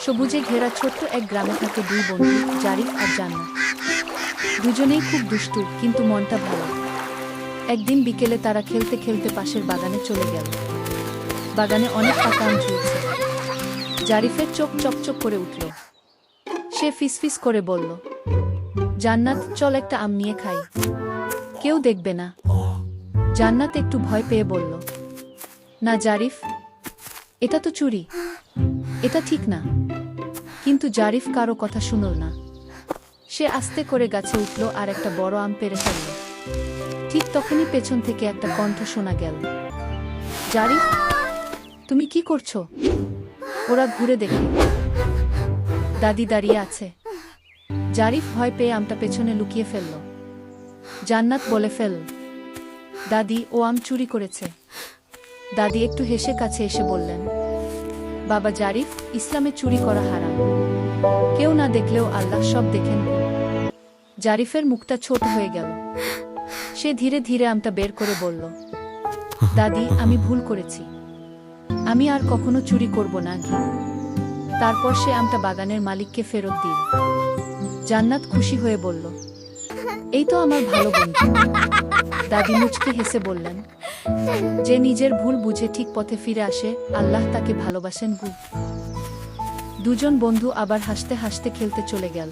সবুজে ঘেরা ছোট্ট এক গ্রামে থাকে দুই বন্ধু, জারিফ আর জান্নাত। দুজনেই খুব দুষ্টু, কিন্তু মনটা ভালো। একদিন বিকেলে তারা খেলতে খেলতে পাশের বাগানে চলে গেল। বাগানে অনেক পাকা আম ঝুলছে। জারিফের চোখ চকচক করে উঠল। সে ফিসফিস করে বলল, জান্নাত, চল একটা আম নিয়ে খাই, কেউ দেখবে না। জান্নাত একটু ভয় পেয়ে বলল, না জারিফ, এটা তো চুরি, এটা ঠিক না। কিন্তু জারিফ কারো কথা শুনল না। সে আস্তে করে গাছে উঠল আর একটা বড় আম পেড়ে ফেলল। ঠিক তখনই পেছন থেকে একটা কণ্ঠ শোনা গেল, জারিফ, তুমি কি করছো? ওরা ঘুরে দেখে দাদি দাঁড়িয়ে আছে। জারিফ ভয় পেয়ে আমটা পেছনে লুকিয়ে ফেলল। জান্নাত বলে ফেল, দাদি, ও আম চুরি করেছে। দাদি একটু হেসে কাছে এসে বললেন, বাবা জারিফ, ইসলামে চুরি করা হারাম, কেউ না দেখলেও আল্লাহ সব দেখেন। জারিফের মুখটা ছোট হয়ে গেল। সে ধীরে ধীরে আমটা বের করে বলল, দাদি, আমি ভুল করেছি, আমি আর কখনো চুরি করব না। তারপর সে আমটা বাগানের মালিককে ফেরত দিল। জান্নাত খুশি হয়ে বলল, এই তো আমার ভালো বন্ধু। দাদি মুচকি হেসে বললেন, যে নিজের ভুল বুঝে ঠিক পথে ফিরে আসে, আল্লাহ তাকে ভালোবাসেন। দুজন বন্ধু আবার হাসতে হাসতে খেলতে চলে গেল।